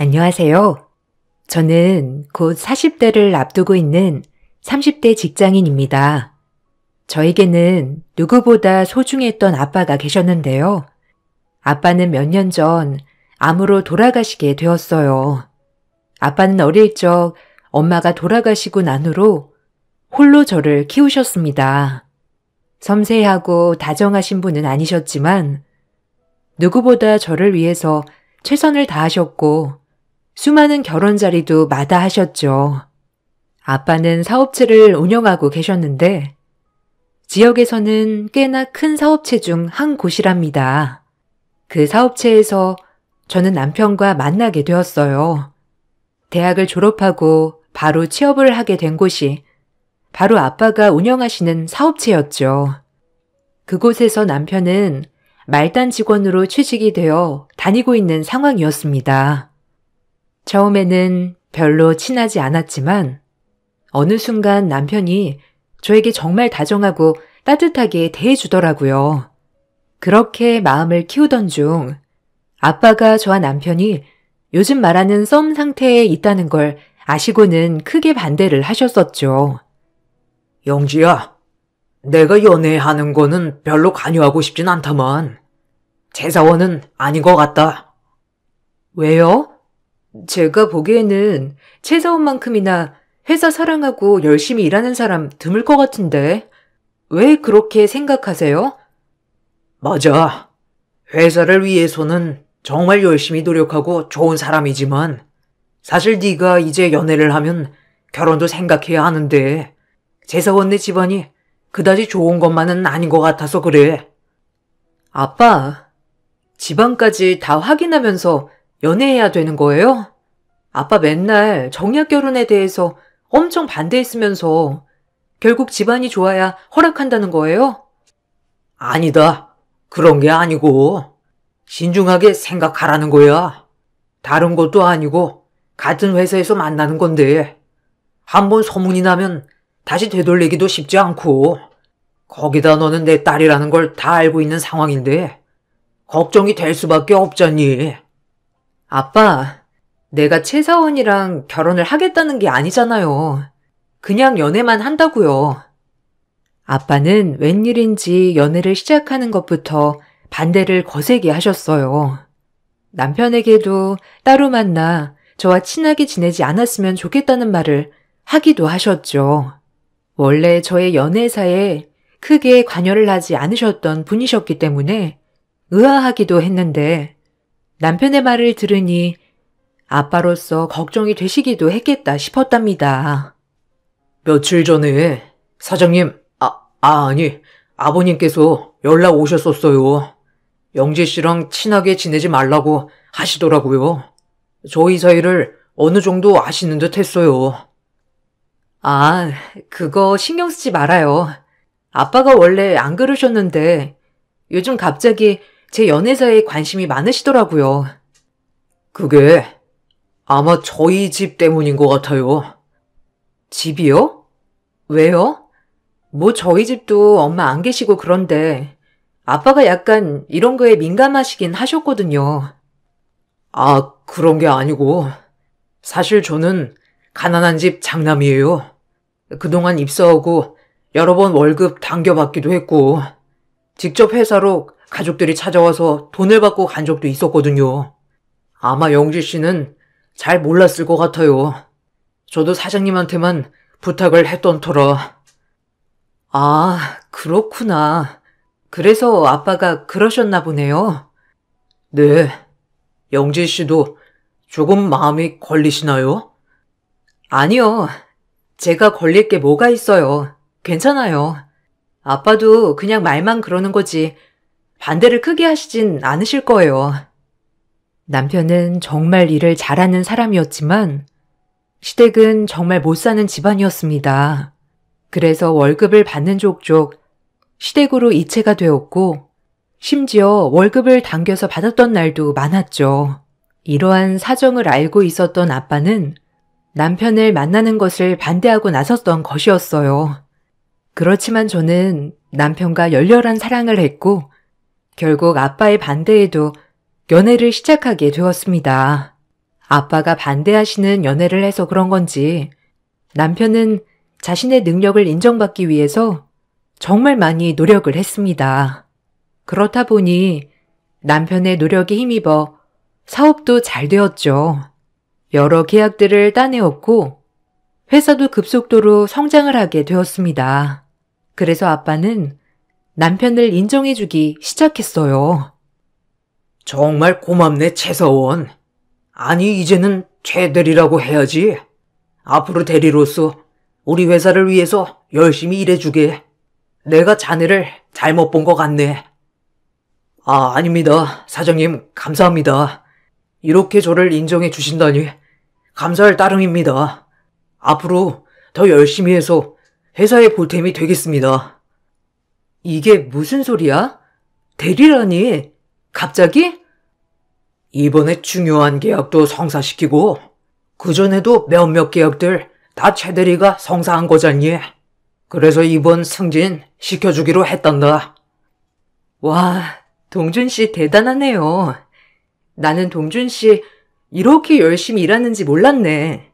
안녕하세요. 저는 곧 40대를 앞두고 있는 30대 직장인입니다. 저에게는 누구보다 소중했던 아빠가 계셨는데요. 아빠는 몇 년 전 암으로 돌아가시게 되었어요. 아빠는 어릴 적 엄마가 돌아가시고 난 후로 홀로 저를 키우셨습니다. 섬세하고 다정하신 분은 아니셨지만 누구보다 저를 위해서 최선을 다하셨고 수많은 결혼 자리도 마다하셨죠. 아빠는 사업체를 운영하고 계셨는데 지역에서는 꽤나 큰 사업체 중 한 곳이랍니다. 그 사업체에서 저는 남편과 만나게 되었어요. 대학을 졸업하고 바로 취업을 하게 된 곳이 바로 아빠가 운영하시는 사업체였죠. 그곳에서 남편은 말단 직원으로 취직이 되어 다니고 있는 상황이었습니다. 처음에는 별로 친하지 않았지만 어느 순간 남편이 저에게 정말 다정하고 따뜻하게 대해주더라고요. 그렇게 마음을 키우던 중 아빠가 저와 남편이 요즘 말하는 썸 상태에 있다는 걸 아시고는 크게 반대를 하셨었죠. 영지야, 내가 연애하는 거는 별로 관여하고 싶진 않다만 재사원은 아닌 것 같다. 왜요? 제가 보기에는 최사원만큼이나 회사 사랑하고 열심히 일하는 사람 드물 것 같은데 왜 그렇게 생각하세요? 맞아. 회사를 위해서는 정말 열심히 노력하고 좋은 사람이지만 사실 네가 이제 연애를 하면 결혼도 생각해야 하는데 재사원네 집안이 그다지 좋은 것만은 아닌 것 같아서 그래. 아빠, 집안까지 다 확인하면서 연애해야 되는 거예요? 아빠 맨날 정략 결혼에 대해서 엄청 반대했으면서 결국 집안이 좋아야 허락한다는 거예요? 아니다. 그런 게 아니고 신중하게 생각하라는 거야. 다른 것도 아니고 같은 회사에서 만나는 건데 한번 소문이 나면 다시 되돌리기도 쉽지 않고 거기다 너는 내 딸이라는 걸 다 알고 있는 상황인데 걱정이 될 수밖에 없잖니. 아빠, 내가 최사원이랑 결혼을 하겠다는 게 아니잖아요. 그냥 연애만 한다고요. 아빠는 웬일인지 연애를 시작하는 것부터 반대를 거세게 하셨어요. 남편에게도 따로 만나 저와 친하게 지내지 않았으면 좋겠다는 말을 하기도 하셨죠. 원래 저의 연애사에 크게 관여를 하지 않으셨던 분이셨기 때문에 의아하기도 했는데 남편의 말을 들으니 아빠로서 걱정이 되시기도 했겠다 싶었답니다. 며칠 전에 사장님, 아니, 아버님께서 연락 오셨었어요. 영재 씨랑 친하게 지내지 말라고 하시더라고요. 저희 사이를 어느 정도 아시는 듯 했어요. 아, 그거 신경 쓰지 말아요. 아빠가 원래 안 그러셨는데 요즘 갑자기 제 연애사에 관심이 많으시더라고요. 그게 아마 저희 집 때문인 것 같아요. 집이요? 왜요? 뭐 저희 집도 엄마 안 계시고 그런데 아빠가 약간 이런 거에 민감하시긴 하셨거든요. 아, 그런 게 아니고 사실 저는 가난한 집 장남이에요. 그동안 입사하고 여러 번 월급 당겨받기도 했고 직접 회사로 가족들이 찾아와서 돈을 받고 간 적도 있었거든요. 아마 영지 씨는 잘 몰랐을 것 같아요. 저도 사장님한테만 부탁을 했던 터라. 아, 그렇구나. 그래서 아빠가 그러셨나 보네요. 네. 영지 씨도 조금 마음이 걸리시나요? 아니요. 제가 걸릴 게 뭐가 있어요. 괜찮아요. 아빠도 그냥 말만 그러는 거지 반대를 크게 하시진 않으실 거예요. 남편은 정말 일을 잘하는 사람이었지만 시댁은 정말 못 사는 집안이었습니다. 그래서 월급을 받는 족족 시댁으로 이체가 되었고 심지어 월급을 당겨서 받았던 날도 많았죠. 이러한 사정을 알고 있었던 아빠는 남편을 만나는 것을 반대하고 나섰던 것이었어요. 그렇지만 저는 남편과 열렬한 사랑을 했고 결국 아빠의 반대에도 연애를 시작하게 되었습니다. 아빠가 반대하시는 연애를 해서 그런 건지 남편은 자신의 능력을 인정받기 위해서 정말 많이 노력을 했습니다. 그렇다 보니 남편의 노력에 힘입어 사업도 잘 되었죠. 여러 계약들을 따내었고 회사도 급속도로 성장을 하게 되었습니다. 그래서 아빠는 남편을 인정해주기 시작했어요. 정말 고맙네, 최서원. 아니, 이제는 최대리라고 해야지. 앞으로 대리로서 우리 회사를 위해서 열심히 일해주게. 내가 자네를 잘못 본 것 같네. 아닙니다. 사장님, 감사합니다. 이렇게 저를 인정해 주신다니 감사할 따름입니다. 앞으로 더 열심히 해서 회사의 보탬이 되겠습니다. 이게 무슨 소리야? 대리라니? 갑자기? 이번에 중요한 계약도 성사시키고 그전에도 몇몇 계약들 다 최대리가 성사한 거잖니. 그래서 이번 승진 시켜주기로 했단다. 와, 동준 씨 대단하네요. 나는 동준 씨 이렇게 열심히 일하는지 몰랐네.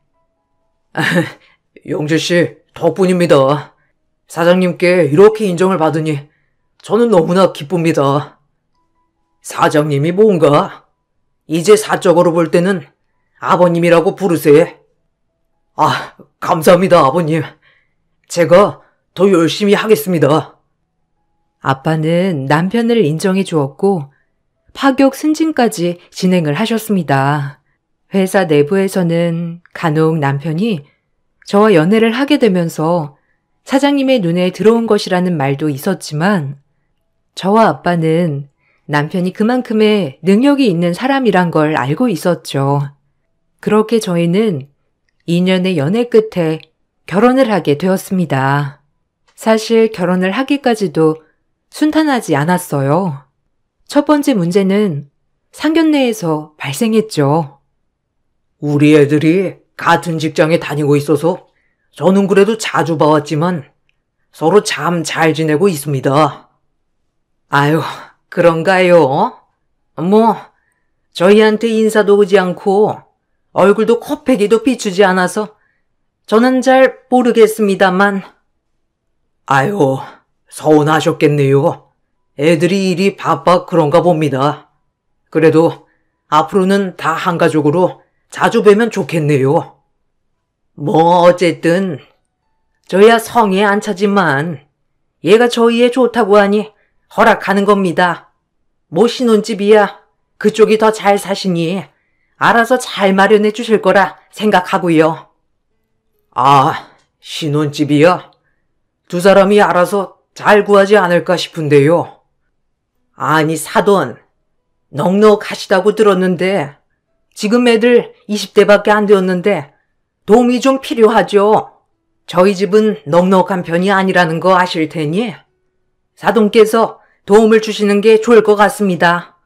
영재 씨 덕분입니다. 사장님께 이렇게 인정을 받으니 저는 너무나 기쁩니다. 사장님이 뭔가? 이제 사적으로 볼 때는 아버님이라고 부르세요. 감사합니다, 아버님. 제가 더 열심히 하겠습니다. 아빠는 남편을 인정해 주었고 파격 승진까지 진행을 하셨습니다. 회사 내부에서는 간혹 남편이 저와 연애를 하게 되면서 사장님의 눈에 들어온 것이라는 말도 있었지만 저와 아빠는 남편이 그만큼의 능력이 있는 사람이란 걸 알고 있었죠. 그렇게 저희는 2년의 연애 끝에 결혼을 하게 되었습니다. 사실 결혼을 하기까지도 순탄하지 않았어요. 첫 번째 문제는 상견례에서 발생했죠. 우리 애들이 같은 직장에 다니고 있어서 저는 그래도 자주 봐왔지만 서로 참 잘 지내고 있습니다. 아유, 그런가요? 저희한테 인사도 오지 않고 얼굴도 코빼기도 비추지 않아서 저는 잘 모르겠습니다만. 아유, 서운하셨겠네요. 애들이 일이 바빠 그런가 봅니다. 그래도 앞으로는 다 한 가족으로 자주 뵈면 좋겠네요. 어쨌든 저야 성에 안 차지만 얘가 저희에 좋다고 하니 허락하는 겁니다. 신혼집이야 그쪽이 더 잘 사시니 알아서 잘 마련해 주실 거라 생각하고요. 신혼집이야? 두 사람이 알아서 잘 구하지 않을까 싶은데요. 아니, 사돈, 넉넉하시다고 들었는데 지금 애들 20대밖에 안 되었는데 도움이 좀 필요하죠. 저희 집은 넉넉한 편이 아니라는 거 아실 테니 사돈께서 도움을 주시는 게 좋을 것 같습니다.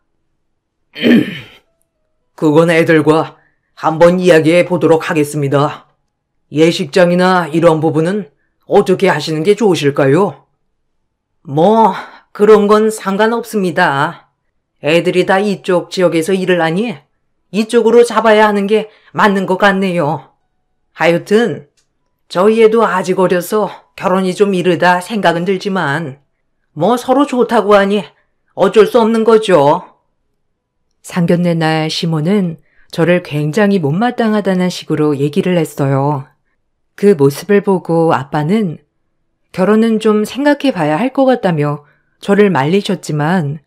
그건 애들과 한번 이야기해 보도록 하겠습니다. 예식장이나 이런 부분은 어떻게 하시는 게 좋으실까요? 그런 건 상관없습니다. 애들이 다 이쪽 지역에서 일을 하니 이쪽으로 잡아야 하는 게 맞는 것 같네요. 하여튼 저희 애도 아직 어려서 결혼이 좀 이르다 생각은 들지만 서로 좋다고 하니 어쩔 수 없는 거죠. 상견례 날 시모는 저를 굉장히 못마땅하다는 식으로 얘기를 했어요. 그 모습을 보고 아빠는 결혼은 좀 생각해 봐야 할 것 같다며 저를 말리셨지만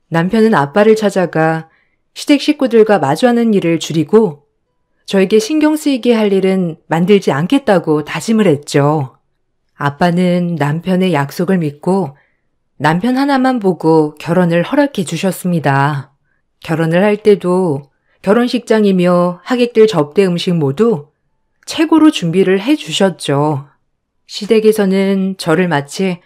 남편은 아빠를 찾아가 시댁 식구들과 마주하는 일을 줄이고 저에게 신경 쓰이게 할 일은 만들지 않겠다고 다짐을 했죠. 아빠는 남편의 약속을 믿고 남편 하나만 보고 결혼을 허락해 주셨습니다. 결혼을 할 때도 결혼식장이며 하객들 접대 음식 모두 최고로 준비를 해 주셨죠. 시댁에서는 저를 마치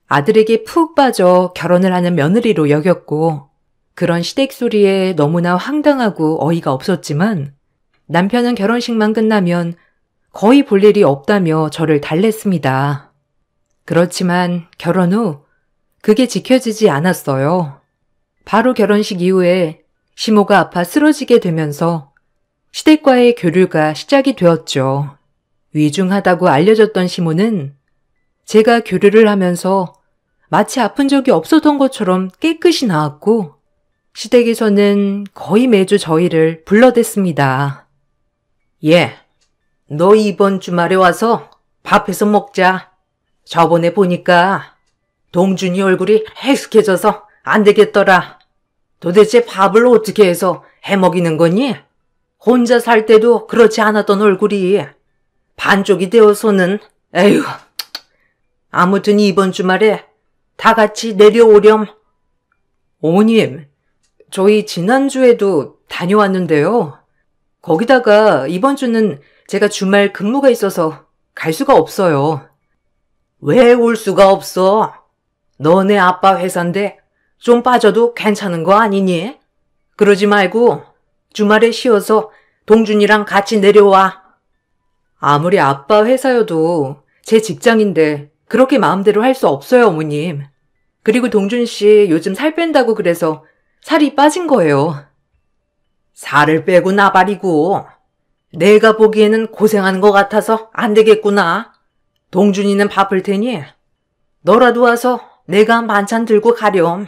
아들에게 푹 빠져 결혼을 하는 며느리로 여겼고 그런 시댁 소리에 너무나 황당하고 어이가 없었지만 남편은 결혼식만 끝나면 거의 볼 일이 없다며 저를 달랬습니다. 그렇지만 결혼 후 그게 지켜지지 않았어요. 바로 결혼식 이후에 시모가 아파 쓰러지게 되면서 시댁과의 교류가 시작이 되었죠. 위중하다고 알려졌던 시모는 제가 교류를 하면서 마치 아픈 적이 없었던 것처럼 깨끗이 나았고 시댁에서는 거의 매주 저희를 불러댔습니다. 예, 너 이번 주말에 와서 밥해서 먹자. 저번에 보니까 동준이 얼굴이 해숙해져서 안 되겠더라. 도대체 밥을 어떻게 해서 해먹이는 거니? 혼자 살 때도 그렇지 않았던 얼굴이 반쪽이 되어서는 에휴. 아무튼 이번 주말에 다 같이 내려오렴. 어머님, 저희 지난주에도 다녀왔는데요. 거기다가 이번 주는 제가 주말 근무가 있어서 갈 수가 없어요. 왜 올 수가 없어? 너네 아빠 회사인데 좀 빠져도 괜찮은 거 아니니? 그러지 말고 주말에 쉬어서 동준이랑 같이 내려와. 아무리 아빠 회사여도 제 직장인데 그렇게 마음대로 할 수 없어요, 어머님. 그리고 동준 씨 요즘 살 뺀다고 그래서 살이 빠진 거예요. 살을 빼고 나발이고 내가 보기에는 고생하는 것 같아서 안 되겠구나. 동준이는 바쁠 테니 너라도 와서 내가 반찬 들고 가렴.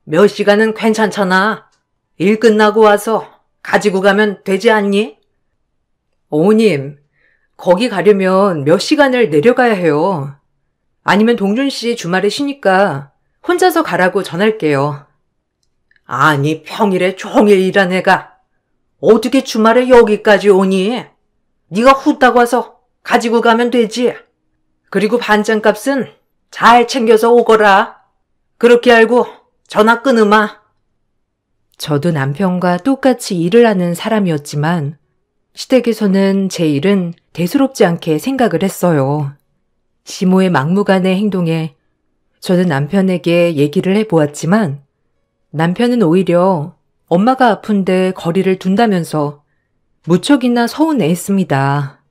몇 시간은 괜찮잖아. 일 끝나고 와서 가지고 가면 되지 않니? 어머님, 거기 가려면 몇 시간을 내려가야 해요. 아니면 동준 씨 주말에 쉬니까 혼자서 가라고 전할게요. 아니, 평일에 종일 일한 애가 어떻게 주말에 여기까지 오니? 네가 후딱 와서 가지고 가면 되지. 그리고 반찬값은 잘 챙겨서 오거라. 그렇게 알고 전화 끊으마. 저도 남편과 똑같이 일을 하는 사람이었지만 시댁에서는 제 일은 대수롭지 않게 생각을 했어요. 시모의 막무가내 행동에 저는 남편에게 얘기를 해보았지만 남편은 오히려 엄마가 아픈데 거리를 둔다면서 무척이나 서운해했습니다.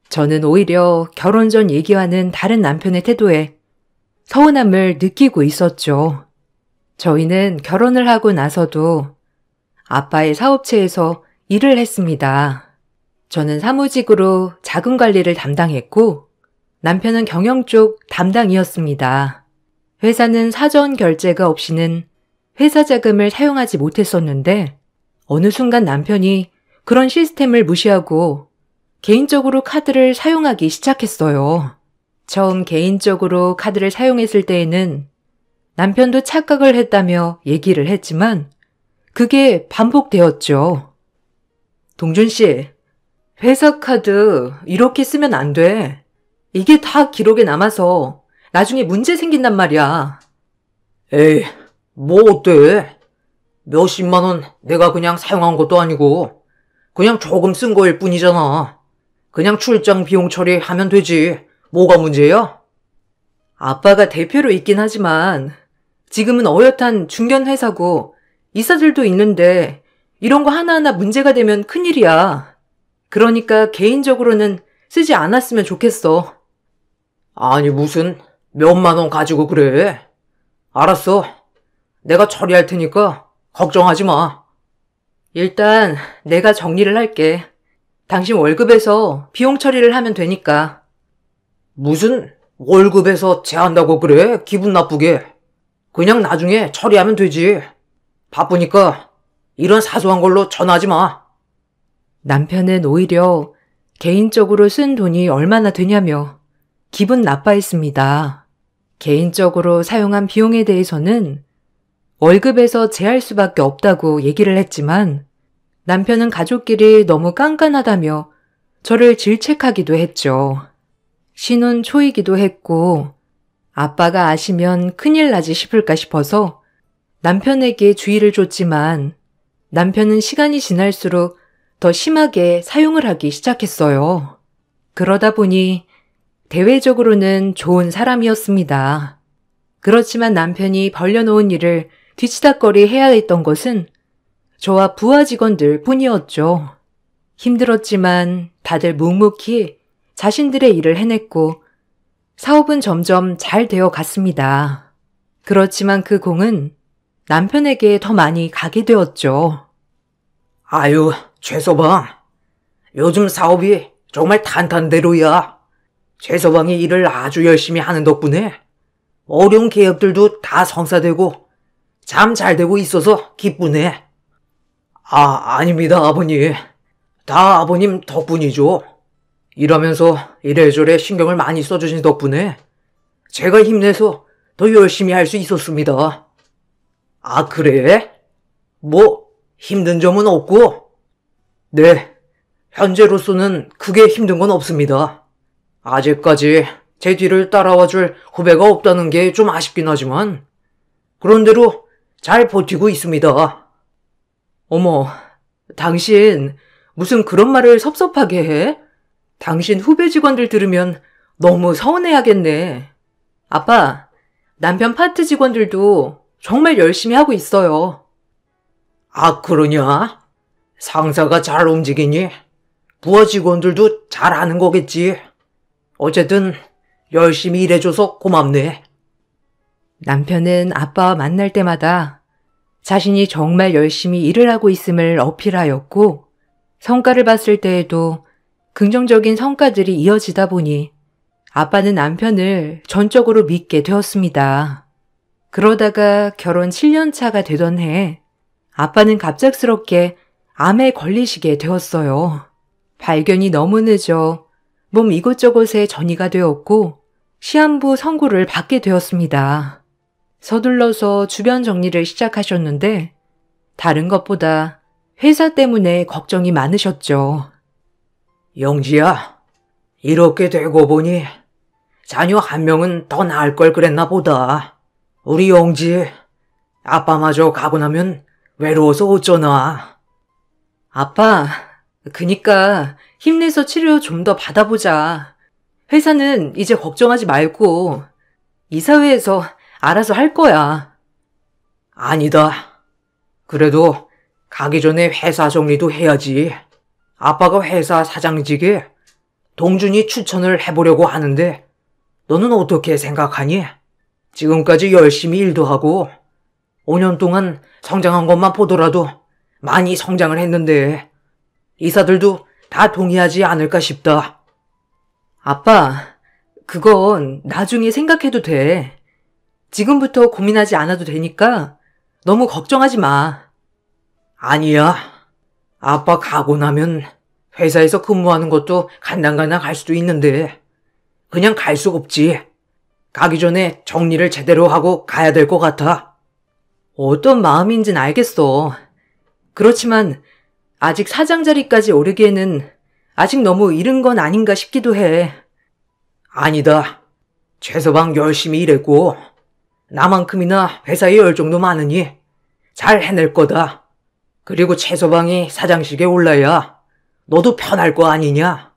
저는 오히려 결혼 전 얘기와는 다른 남편의 태도에 서운함을 느끼고 있었죠. 저희는 결혼을 하고 나서도 아빠의 사업체에서 일을 했습니다. 저는 사무직으로 자금 관리를 담당했고 남편은 경영 쪽 담당이었습니다. 회사는 사전 결제가 없이는 회사 자금을 사용하지 못했었는데 어느 순간 남편이 그런 시스템을 무시하고 개인적으로 카드를 사용하기 시작했어요. 처음 개인적으로 카드를 사용했을 때에는 남편도 착각을 했다며 얘기를 했지만 그게 반복되었죠. 동준 씨, 회사 카드 이렇게 쓰면 안 돼. 이게 다 기록에 남아서 나중에 문제 생긴단 말이야. 에이, 뭐 어때? 몇십만 원 내가 그냥 사용한 것도 아니고 그냥 조금 쓴 거일 뿐이잖아. 그냥 출장 비용 처리하면 되지. 뭐가 문제야? 아빠가 대표로 있긴 하지만 지금은 어엿한 중견회사고 이사들도 있는데 이런 거 하나하나 문제가 되면 큰일이야. 그러니까 개인적으로는 쓰지 않았으면 좋겠어. 아니 무슨 몇만 원 가지고 그래. 알았어. 내가 처리할 테니까 걱정하지 마. 일단 내가 정리를 할게. 당신 월급에서 비용 처리를 하면 되니까. 무슨 월급에서 제한다고 그래? 기분 나쁘게. 그냥 나중에 처리하면 되지. 바쁘니까 이런 사소한 걸로 전화하지 마. 남편은 오히려 개인적으로 쓴 돈이 얼마나 되냐며 기분 나빠했습니다. 개인적으로 사용한 비용에 대해서는 월급에서 제할 수밖에 없다고 얘기를 했지만 남편은 가족끼리 너무 깐깐하다며 저를 질책하기도 했죠. 신혼 초이기도 했고 아빠가 아시면 큰일 나지 싶을까 싶어서 남편에게 주의를 줬지만 남편은 시간이 지날수록 더 심하게 사용을 하기 시작했어요. 그러다 보니 대외적으로는 좋은 사람이었습니다. 그렇지만 남편이 벌려놓은 일을 뒤치다꺼리 해야 했던 것은 저와 부하 직원들 뿐이었죠. 힘들었지만 다들 묵묵히 자신들의 일을 해냈고 사업은 점점 잘 되어 갔습니다. 그렇지만 그 공은 남편에게 더 많이 가게 되었죠. 아유, 최서방. 요즘 사업이 정말 탄탄대로야. 최서방이 일을 아주 열심히 하는 덕분에 어려운 계약들도 다 성사되고 참 잘 되고 있어서 기쁘네. 아닙니다, 아버님. 다 아버님 덕분이죠. 일하면서 이래저래 신경을 많이 써주신 덕분에 제가 힘내서 더 열심히 할 수 있었습니다. 그래? 뭐 힘든 점은 없고? 네, 현재로서는 크게 힘든 건 없습니다. 아직까지 제 뒤를 따라와줄 후배가 없다는 게 좀 아쉽긴 하지만 그런대로 잘 버티고 있습니다. 어머, 당신 무슨 그런 말을 섭섭하게 해? 당신 후배 직원들 들으면 너무 서운해하겠네. 아빠, 남편 파트 직원들도 정말 열심히 하고 있어요. 그러냐? 상사가 잘 움직이니 부하 직원들도 잘하는 거겠지. 어쨌든 열심히 일해줘서 고맙네. 남편은 아빠와 만날 때마다 자신이 정말 열심히 일을 하고 있음을 어필하였고, 성과를 봤을 때에도 긍정적인 성과들이 이어지다 보니 아빠는 남편을 전적으로 믿게 되었습니다. 그러다가 결혼 7년 차가 되던 해, 아빠는 갑작스럽게 암에 걸리시게 되었어요. 발견이 너무 늦어 몸 이곳저곳에 전이가 되었고 시한부 선고를 받게 되었습니다. 서둘러서 주변 정리를 시작하셨는데 다른 것보다 회사 때문에 걱정이 많으셨죠. 영지야, 이렇게 되고 보니 자녀 한 명은 더 나을 걸 그랬나 보다. 우리 영지, 아빠마저 가고 나면 외로워서 어쩌나. 아빠, 그니까 힘내서 치료 좀 더 받아보자. 회사는 이제 걱정하지 말고 이사회에서 알아서 할 거야. 아니다. 그래도 가기 전에 회사 정리도 해야지. 아빠가 회사 사장직에 동준이 추천을 해보려고 하는데 너는 어떻게 생각하니? 지금까지 열심히 일도 하고 5년 동안 성장한 것만 보더라도 많이 성장을 했는데 이사들도 다 동의하지 않을까 싶다. 아빠, 그건 나중에 생각해도 돼. 지금부터 고민하지 않아도 되니까 너무 걱정하지 마. 아니야. 아빠 가고 나면 회사에서 근무하는 것도 간당간당 할 수도 있는데 그냥 갈 수 없지. 가기 전에 정리를 제대로 하고 가야 될 것 같아. 어떤 마음인진 알겠어. 그렇지만 아직 사장 자리까지 오르기에는 아직 너무 이른 건 아닌가 싶기도 해. 아니다. 최서방 열심히 일했고 나만큼이나 회사에 열정도 많으니 잘 해낼 거다. 그리고 최서방이 사장직에 올라야 너도 편할 거 아니냐.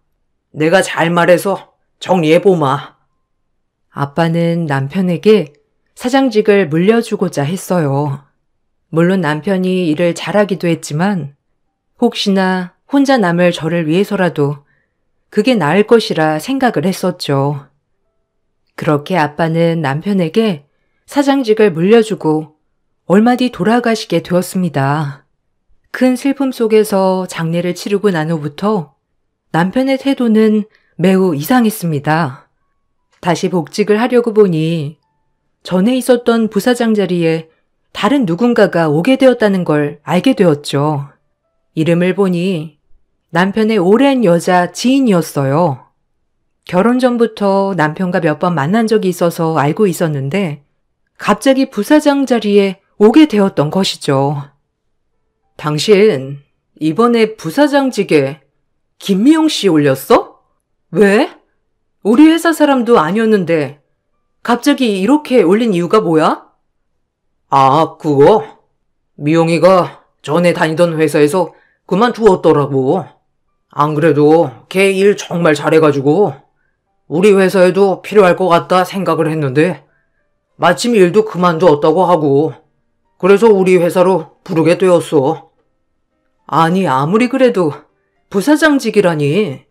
내가 잘 말해서 정리해보마. 아빠는 남편에게 사장직을 물려주고자 했어요. 물론 남편이 일을 잘하기도 했지만 혹시나 혼자 남을 저를 위해서라도 그게 나을 것이라 생각을 했었죠. 그렇게 아빠는 남편에게 사장직을 물려주고 얼마 뒤 돌아가시게 되었습니다. 큰 슬픔 속에서 장례를 치르고 난 후부터 남편의 태도는 매우 이상했습니다. 다시 복직을 하려고 보니 전에 있었던 부사장 자리에 다른 누군가가 오게 되었다는 걸 알게 되었죠. 이름을 보니 남편의 오랜 여자 지인이었어요. 결혼 전부터 남편과 몇 번 만난 적이 있어서 알고 있었는데 갑자기 부사장 자리에 오게 되었던 것이죠. 당신 이번에 부사장직에 김미영 씨 올렸어? 왜? 우리 회사 사람도 아니었는데 갑자기 이렇게 올린 이유가 뭐야? 그거? 미영이가 전에 다니던 회사에서 그만두었더라고. 안 그래도 걔 일 정말 잘해가지고 우리 회사에도 필요할 것 같다 생각을 했는데 마침 일도 그만두었다고 하고 그래서 우리 회사로 부르게 되었어. 아니 아무리 그래도 부사장직이라니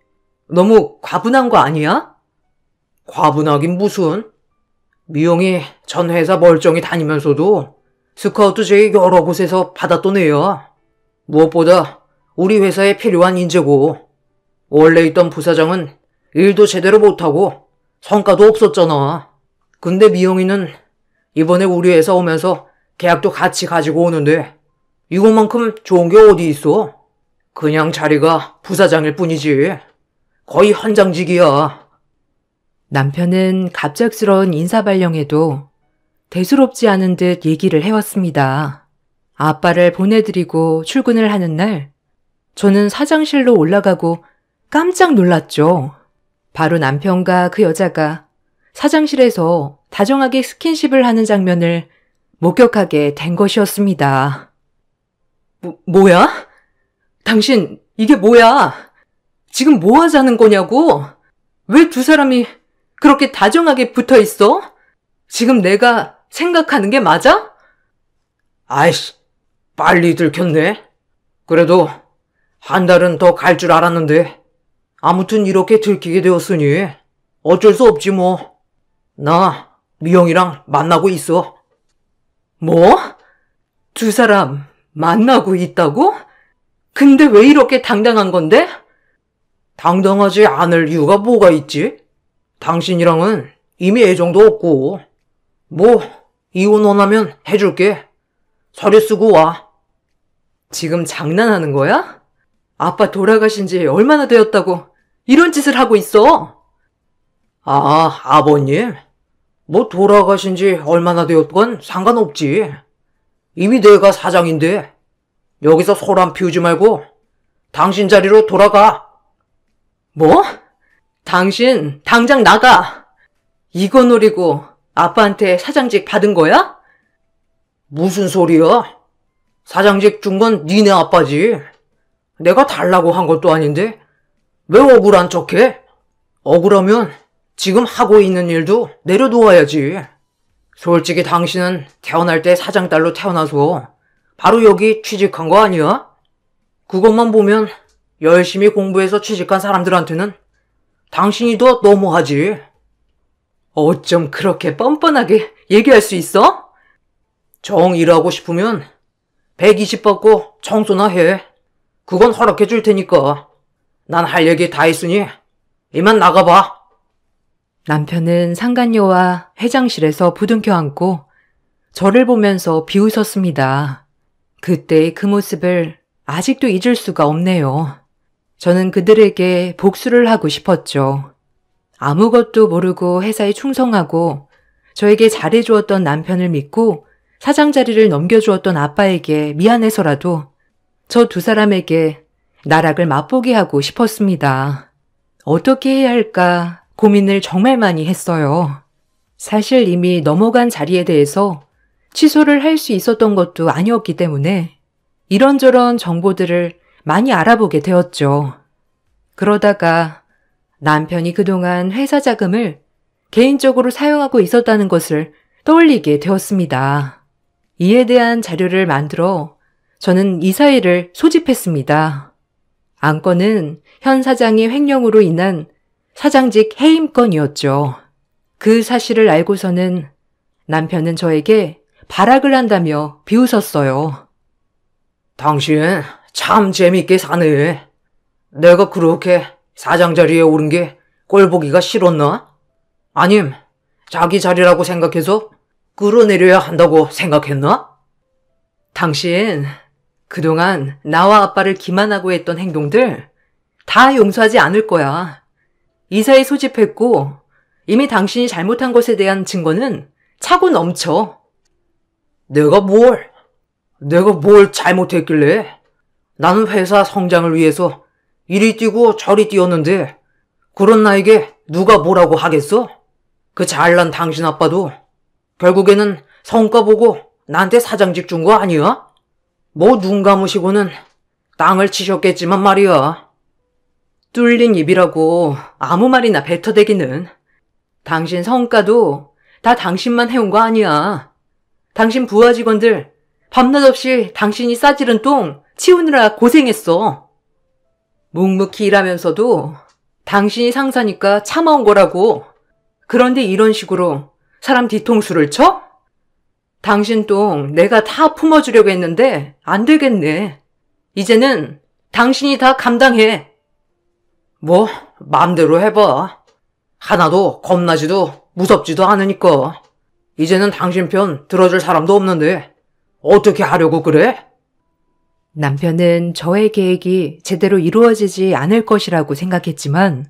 너무 과분한 거 아니야? 과분하긴 무슨. 미영이 전 회사 멀쩡히 다니면서도 스카우트 제의 여러 곳에서 받았던 애야. 무엇보다 우리 회사에 필요한 인재고 원래 있던 부사장은 일도 제대로 못하고 성과도 없었잖아. 근데 미영이는 이번에 우리 회사 오면서 계약도 같이 가지고 오는데 이것만큼 좋은 게 어디 있어? 그냥 자리가 부사장일 뿐이지. 거의 현장직이야. 남편은 갑작스러운 인사발령에도 대수롭지 않은 듯 얘기를 해왔습니다. 아빠를 보내드리고 출근을 하는 날, 저는 사장실로 올라가고 깜짝 놀랐죠. 바로 남편과 그 여자가 사장실에서 다정하게 스킨십을 하는 장면을 목격하게 된 것이었습니다. 뭐야? 당신, 이게 뭐야? 지금 뭐 하자는 거냐고? 왜 두 사람이 그렇게 다정하게 붙어 있어? 지금 내가 생각하는 게 맞아? 아이씨, 빨리 들켰네. 그래도 한 달은 더 갈 줄 알았는데 아무튼 이렇게 들키게 되었으니 어쩔 수 없지 뭐. 나 미영이랑 만나고 있어. 뭐? 두 사람 만나고 있다고? 근데 왜 이렇게 당당한 건데? 당당하지 않을 이유가 뭐가 있지? 당신이랑은 이미 애정도 없고. 뭐 이혼 원하면 해줄게. 서류 쓰고 와. 지금 장난하는 거야? 아빠 돌아가신 지 얼마나 되었다고 이런 짓을 하고 있어? 아, 아버님? 뭐 돌아가신 지 얼마나 되었건 상관없지. 이미 내가 사장인데 여기서 소란 피우지 말고 당신 자리로 돌아가. 뭐? 당신 당장 나가. 이거 노리고 아빠한테 사장직 받은 거야? 무슨 소리야? 사장직 준 건 니네 아빠지. 내가 달라고 한 것도 아닌데 왜 억울한 척해? 억울하면 지금 하고 있는 일도 내려놓아야지. 솔직히 당신은 태어날 때 사장딸로 태어나서 바로 여기 취직한 거 아니야? 그것만 보면 열심히 공부해서 취직한 사람들한테는 당신이 더 너무하지. 어쩜 그렇게 뻔뻔하게 얘기할 수 있어? 정 일하고 싶으면 120 받고 청소나 해. 그건 허락해 줄 테니까. 난 할 얘기 다 했으니 이만 나가봐. 남편은 상간녀와 회장실에서 부둥켜 안고 저를 보면서 비웃었습니다. 그때의 그 모습을 아직도 잊을 수가 없네요. 저는 그들에게 복수를 하고 싶었죠. 아무것도 모르고 회사에 충성하고 저에게 잘해주었던 남편을 믿고 사장 자리를 넘겨주었던 아빠에게 미안해서라도 저 두 사람에게 나락을 맛보게 하고 싶었습니다. 어떻게 해야 할까 고민을 정말 많이 했어요. 사실 이미 넘어간 자리에 대해서 취소를 할 수 있었던 것도 아니었기 때문에 이런저런 정보들을 많이 알아보게 되었죠. 그러다가 남편이 그동안 회사 자금을 개인적으로 사용하고 있었다는 것을 떠올리게 되었습니다. 이에 대한 자료를 만들어 저는 이사회를 소집했습니다. 안건은 현 사장의 횡령으로 인한 사장직 해임건이었죠. 그 사실을 알고서는 남편은 저에게 발악을 한다며 비웃었어요. 당신 참 재밌게 사네. 내가 그렇게 사장 자리에 오른 게 꼴보기가 싫었나? 아님 자기 자리라고 생각해서 끌어내려야 한다고 생각했나? 당신 그동안 나와 아빠를 기만하고 했던 행동들 다 용서하지 않을 거야. 이사에 소집했고 이미 당신이 잘못한 것에 대한 증거는 차고 넘쳐. 내가 뭘 잘못했길래? 나는 회사 성장을 위해서 이리 뛰고 저리 뛰었는데 그런 나에게 누가 뭐라고 하겠어? 그 잘난 당신 아빠도 결국에는 성과 보고 나한테 사장직 준 거 아니야? 뭐 눈 감으시고는 땅을 치셨겠지만 말이야. 뚫린 입이라고 아무 말이나 뱉어대기는. 당신 성과도 다 당신만 해온 거 아니야. 당신 부하 직원들 밤낮 없이 당신이 싸지른 똥 치우느라 고생했어. 묵묵히 일하면서도 당신이 상사니까 참아온 거라고. 그런데 이런 식으로 사람 뒤통수를 쳐? 당신 똥 내가 다 품어주려고 했는데 안 되겠네. 이제는 당신이 다 감당해. 뭐, 맘대로 해봐. 하나도 겁나지도 무섭지도 않으니까. 이제는 당신 편 들어줄 사람도 없는데 어떻게 하려고 그래? 남편은 저의 계획이 제대로 이루어지지 않을 것이라고 생각했지만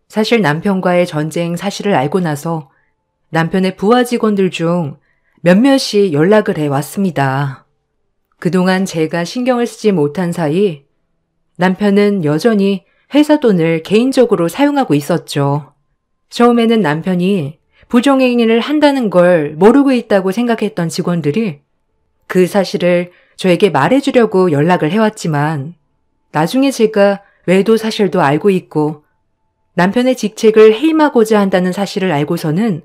사실 남편과의 전쟁 사실을 알고 나서 남편의 부하 직원들 중 몇몇이 연락을 해왔습니다. 그동안 제가 신경을 쓰지 못한 사이 남편은 여전히 회사 돈을 개인적으로 사용하고 있었죠. 처음에는 남편이 부정행위를 한다는 걸 모르고 있다고 생각했던 직원들이 그 사실을 저에게 말해주려고 연락을 해왔지만 나중에 제가 외도 사실도 알고 있고 남편의 직책을 해임하고자 한다는 사실을 알고서는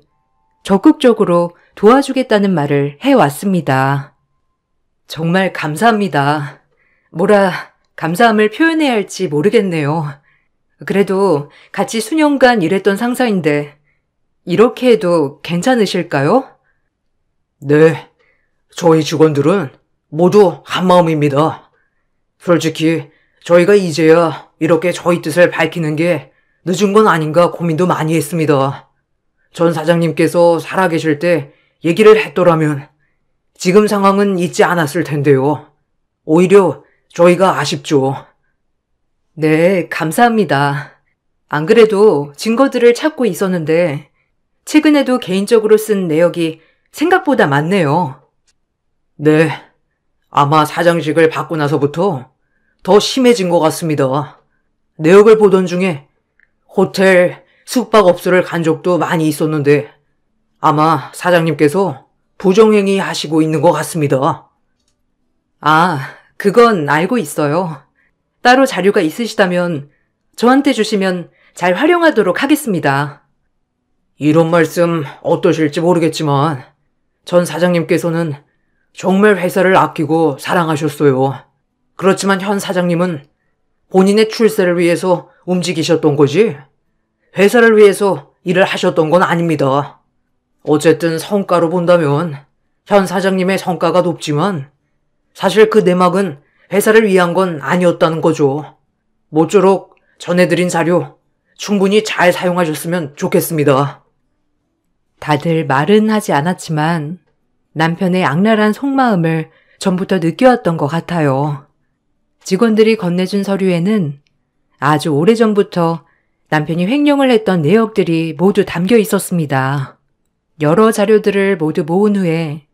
적극적으로 도와주겠다는 말을 해왔습니다. 정말 감사합니다. 감사함을 표현해야 할지 모르겠네요. 그래도 같이 수년간 일했던 상사인데 이렇게 해도 괜찮으실까요? 네, 저희 직원들은 모두 한마음입니다. 솔직히 저희가 이제야 이렇게 저희 뜻을 밝히는 게 늦은 건 아닌가 고민도 많이 했습니다. 전 사장님께서 살아계실 때 얘기를 했더라면 지금 상황은 있지 않았을 텐데요. 오히려 저희가 아쉽죠. 네, 감사합니다. 안 그래도 증거들을 찾고 있었는데 최근에도 개인적으로 쓴 내역이 생각보다 많네요. 네, 아마 사장직을 받고 나서부터 더 심해진 것 같습니다. 내역을 보던 중에 호텔, 숙박업소를 간 적도 많이 있었는데 아마 사장님께서 부정행위 하시고 있는 것 같습니다. 아, 그건 알고 있어요. 따로 자료가 있으시다면 저한테 주시면 잘 활용하도록 하겠습니다. 이런 말씀 어떠실지 모르겠지만 전 사장님께서는 정말 회사를 아끼고 사랑하셨어요. 그렇지만 현 사장님은 본인의 출세를 위해서 움직이셨던 거지 회사를 위해서 일을 하셨던 건 아닙니다. 어쨌든 성과로 본다면 현 사장님의 성과가 높지만 사실 그 내막은 회사를 위한 건 아니었다는 거죠. 모쪼록 전해드린 자료 충분히 잘 사용하셨으면 좋겠습니다. 다들 말은 하지 않았지만 남편의 악랄한 속마음을 전부터 느껴왔던 것 같아요. 직원들이 건네준 서류에는 아주 오래전부터 남편이 횡령을 했던 내역들이 모두 담겨 있었습니다. 여러 자료들을 모두 모은 후에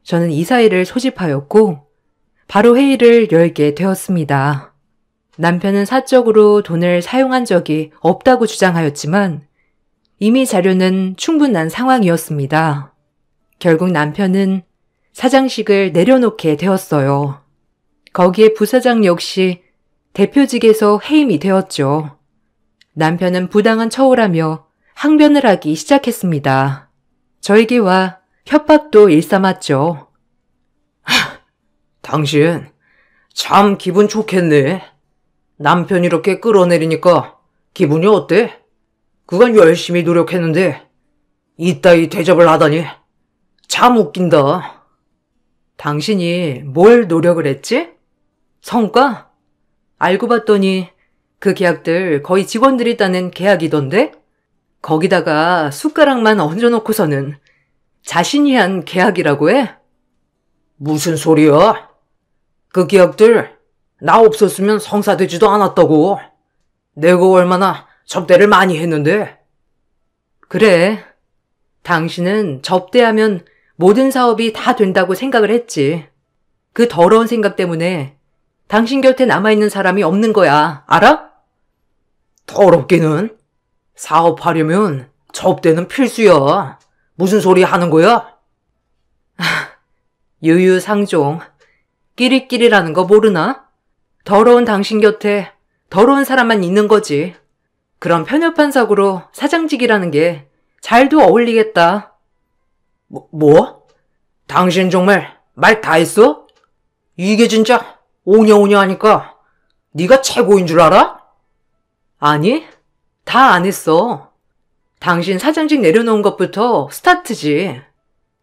저는 이사회를 소집하였고 바로 회의를 열게 되었습니다. 남편은 사적으로 돈을 사용한 적이 없다고 주장하였지만 이미 자료는 충분한 상황이었습니다. 결국 남편은 사장직을 내려놓게 되었어요. 거기에 부사장 역시 대표직에서 해임이 되었죠. 남편은 부당한 처우라며 항변을 하기 시작했습니다. 저에게 와 협박도 일삼았죠. 당신 참 기분 좋겠네. 남편 이렇게 끌어내리니까 기분이 어때? 그간 열심히 노력했는데 이따위 대접을 하다니 참 웃긴다. 당신이 뭘 노력을 했지? 성과? 알고 봤더니 그 계약들 거의 직원들이 따는 계약이던데? 거기다가 숟가락만 얹어놓고서는 자신이 한 계약이라고 해? 무슨 소리야? 그 계약들 나 없었으면 성사되지도 않았다고. 내가 얼마나 접대를 많이 했는데. 그래. 당신은 접대하면 모든 사업이 다 된다고 생각을 했지. 그 더러운 생각 때문에 당신 곁에 남아있는 사람이 없는 거야. 알아? 더럽기는. 사업하려면 접대는 필수야. 무슨 소리 하는 거야? 유유상종. 끼리끼리라는 거 모르나? 더러운 당신 곁에 더러운 사람만 있는 거지. 그런 편협한 사고로 사장직이라는 게 잘도 어울리겠다. 뭐? 당신 정말 말 다 했어? 이게 진짜 오냐오냐 하니까 네가 최고인 줄 알아? 아니, 다 안 했어. 당신 사장직 내려놓은 것부터 스타트지.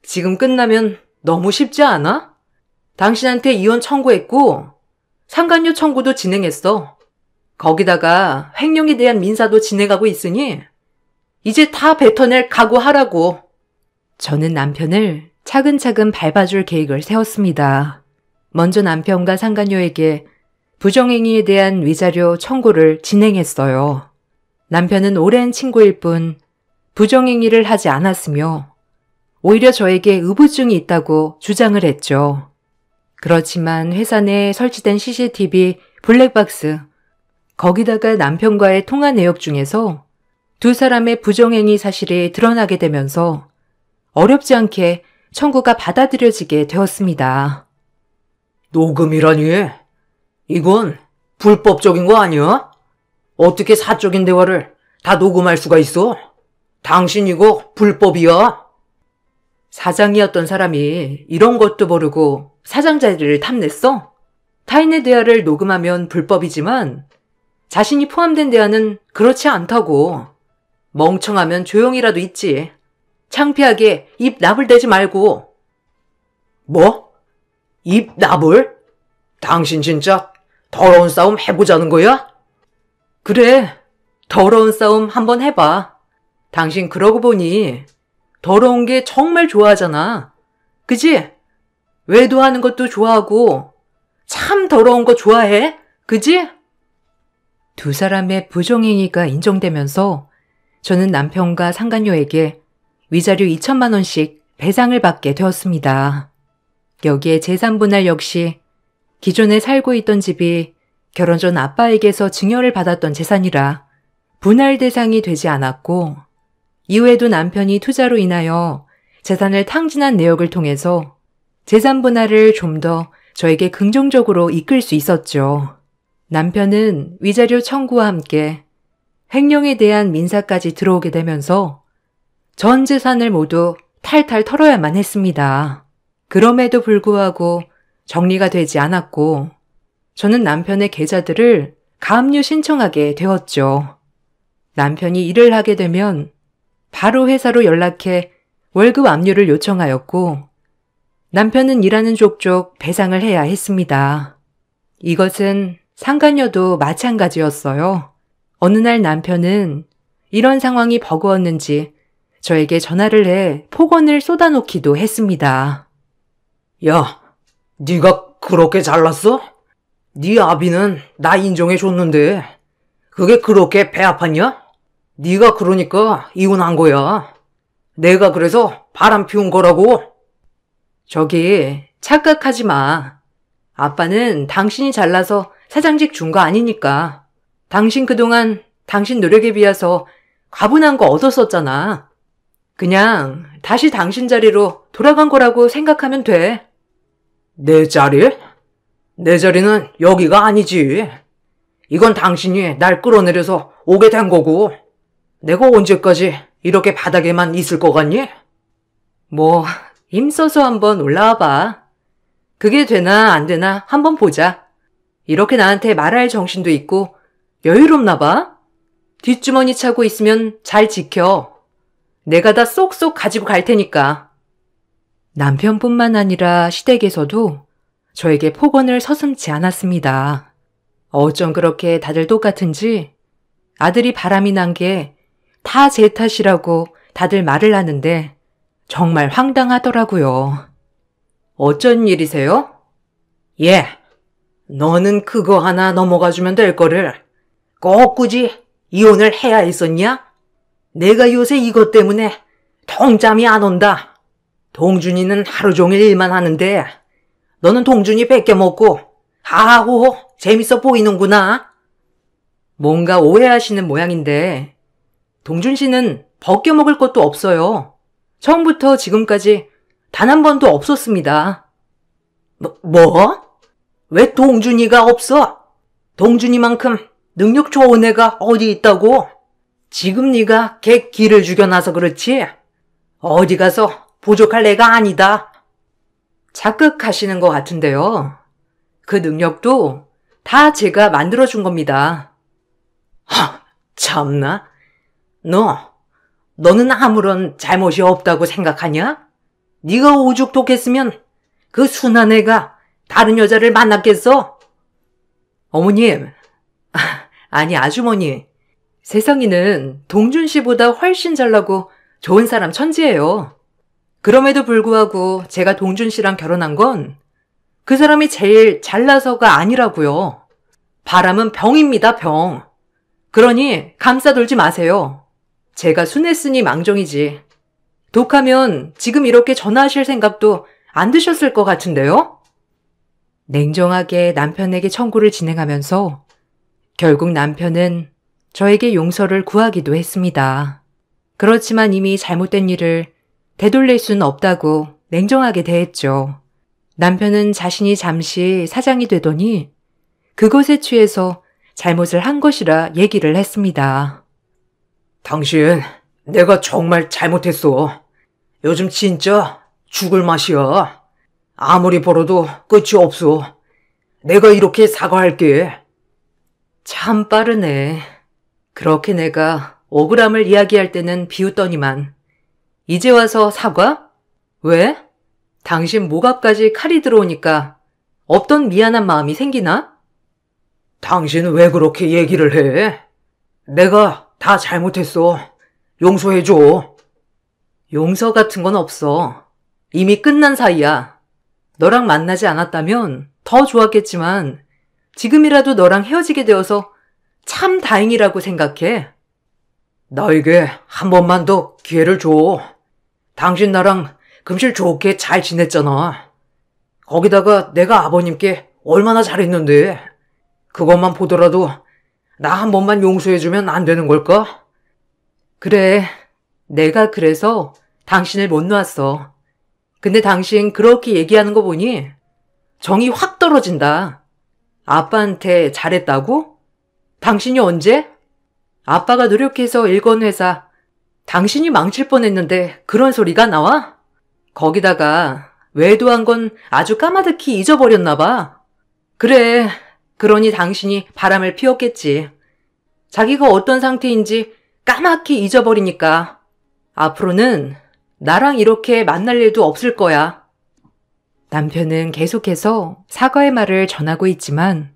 지금 끝나면 너무 쉽지 않아? 당신한테 이혼 청구했고 상간녀 청구도 진행했어. 거기다가 횡령에 대한 민사도 진행하고 있으니 이제 다 뱉어낼 각오하라고. 저는 남편을 차근차근 밟아줄 계획을 세웠습니다. 먼저 남편과 상간녀에게 부정행위에 대한 위자료 청구를 진행했어요. 남편은 오랜 친구일 뿐 부정행위를 하지 않았으며 오히려 저에게 의부증이 있다고 주장을 했죠. 그렇지만 회사 내에 설치된 CCTV 블랙박스, 거기다가 남편과의 통화 내역 중에서 두 사람의 부정행위 사실이 드러나게 되면서 어렵지 않게 청구가 받아들여지게 되었습니다. 녹음이라니? 이건 불법적인 거 아니야? 어떻게 사적인 대화를 다 녹음할 수가 있어? 당신 이거 불법이야. 사장이었던 사람이 이런 것도 모르고 사장 자리를 탐냈어? 타인의 대화를 녹음하면 불법이지만 자신이 포함된 대화는 그렇지 않다고. 멍청하면 조용히라도 있지. 창피하게 입 나불대지 말고. 뭐? 입 나불? 당신 진짜 더러운 싸움 해보자는 거야? 그래, 더러운 싸움 한번 해봐. 당신 그러고 보니 더러운 게 정말 좋아하잖아. 그지? 외도하는 것도 좋아하고 참 더러운 거 좋아해. 그지? 두 사람의 부정행위가 인정되면서 저는 남편과 상간녀에게 위자료 2천만 원씩 배상을 받게 되었습니다. 여기에 재산분할 역시 기존에 살고 있던 집이 결혼 전 아빠에게서 증여를 받았던 재산이라 분할 대상이 되지 않았고, 이후에도 남편이 투자로 인하여 재산을 탕진한 내역을 통해서 재산 분할을 좀 더 저에게 긍정적으로 이끌 수 있었죠. 남편은 위자료 청구와 함께 횡령에 대한 민사까지 들어오게 되면서 전 재산을 모두 탈탈 털어야만 했습니다. 그럼에도 불구하고 정리가 되지 않았고 저는 남편의 계좌들을 가압류 신청하게 되었죠. 남편이 일을 하게 되면 바로 회사로 연락해 월급 압류를 요청하였고 남편은 일하는 족족 배상을 해야 했습니다. 이것은 상간녀도 마찬가지였어요. 어느 날 남편은 이런 상황이 버거웠는지 저에게 전화를 해 폭언을 쏟아놓기도 했습니다. 야, 네가 그렇게 잘났어? 네 아비는 나 인정해줬는데 그게 그렇게 배 아팠냐? 네가 그러니까 이혼한 거야. 내가 그래서 바람 피운 거라고. 저기 착각하지 마. 아빠는 당신이 잘나서 사장직 준 거 아니니까. 당신 그동안 당신 노력에 비해서 과분한 거 얻었었잖아. 그냥 다시 당신 자리로 돌아간 거라고 생각하면 돼. 내 자리? 내 자리는 여기가 아니지. 이건 당신이 날 끌어내려서 오게 된 거고 내가 언제까지 이렇게 바닥에만 있을 것 같니? 뭐 힘써서 한번 올라와 봐. 그게 되나 안 되나 한번 보자. 이렇게 나한테 말할 정신도 있고 여유롭나 봐. 뒷주머니 차고 있으면 잘 지켜. 내가 다 쏙쏙 가지고 갈 테니까. 남편뿐만 아니라 시댁에서도 저에게 폭언을 서슴지 않았습니다. 어쩜 그렇게 다들 똑같은지 아들이 바람이 난 게 다 제 탓이라고 다들 말을 하는데 정말 황당하더라고요. 어쩐 일이세요? 예, 너는 그거 하나 넘어가주면 될 거를 꼭 굳이 이혼을 해야 했었냐? 내가 요새 이것 때문에 통잠이 안 온다. 동준이는 하루 종일 일만 하는데 너는 동준이 뺏겨먹고 하하호호 재밌어 보이는구나. 뭔가 오해하시는 모양인데 동준 씨는 벗겨먹을 것도 없어요. 처음부터 지금까지 단 한 번도 없었습니다. 뭐? 왜 동준이가 없어? 동준이만큼 능력 좋은 애가 어디 있다고? 지금 네가 걔 기를 죽여놔서 그렇지? 어디 가서 부족할 애가 아니다. 착각하시는 것 같은데요. 그 능력도 다 제가 만들어준 겁니다. 참나. 너는 아무런 잘못이 없다고 생각하냐? 네가 오죽 독했으면 그 순한 애가 다른 여자를 만났겠어? 어머님, 아니, 아주머니. 세상에는 동준 씨보다 훨씬 잘나고 좋은 사람 천지예요. 그럼에도 불구하고 제가 동준 씨랑 결혼한 건 그 사람이 제일 잘나서가 아니라고요. 바람은 병입니다, 병. 그러니 감싸돌지 마세요. 제가 순했으니 망정이지. 독하면 지금 이렇게 전화하실 생각도 안 드셨을 것 같은데요? 냉정하게 남편에게 청구를 진행하면서 결국 남편은 저에게 용서를 구하기도 했습니다. 그렇지만 이미 잘못된 일을 되돌릴 수는 없다고 냉정하게 대했죠. 남편은 자신이 잠시 사장이 되더니 그것에 취해서 잘못을 한 것이라 얘기를 했습니다. 당신, 내가 정말 잘못했어. 요즘 진짜 죽을 맛이야. 아무리 벌어도 끝이 없어. 내가 이렇게 사과할게. 참 빠르네. 그렇게 내가 억울함을 이야기할 때는 비웃더니만 이제 와서 사과? 왜? 당신 목 앞까지 칼이 들어오니까 없던 미안한 마음이 생기나? 당신은 왜 그렇게 얘기를 해? 내가 다 잘못했어. 용서해줘. 용서 같은 건 없어. 이미 끝난 사이야. 너랑 만나지 않았다면 더 좋았겠지만 지금이라도 너랑 헤어지게 되어서 참 다행이라고 생각해. 나에게 한 번만 더 기회를 줘. 당신 나랑 금실 좋게 잘 지냈잖아. 거기다가 내가 아버님께 얼마나 잘했는데. 그것만 보더라도 나 한 번만 용서해주면 안 되는 걸까? 그래, 내가 그래서 당신을 못 놨어. 근데 당신 그렇게 얘기하는 거 보니 정이 확 떨어진다. 아빠한테 잘했다고? 당신이 언제? 아빠가 노력해서 일건 회사 당신이 망칠 뻔했는데 그런 소리가 나와? 거기다가 외도한 건 아주 까마득히 잊어버렸나 봐. 그래, 그러니 당신이 바람을 피웠겠지. 자기가 어떤 상태인지 까맣게 잊어버리니까 앞으로는 나랑 이렇게 만날 일도 없을 거야. 남편은 계속해서 사과의 말을 전하고 있지만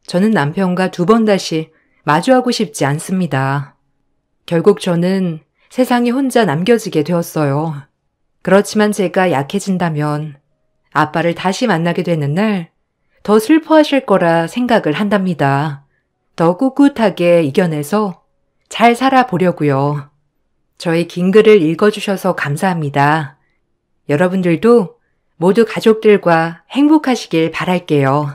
저는 남편과 두 번 다시 마주하고 싶지 않습니다. 결국 저는 세상에 혼자 남겨지게 되었어요. 그렇지만 제가 약해진다면 아빠를 다시 만나게 되는 날 더 슬퍼하실 거라 생각을 한답니다. 더 꿋꿋하게 이겨내서 잘 살아보려고요. 저희 긴 글을 읽어주셔서 감사합니다. 여러분들도 모두 가족들과 행복하시길 바랄게요.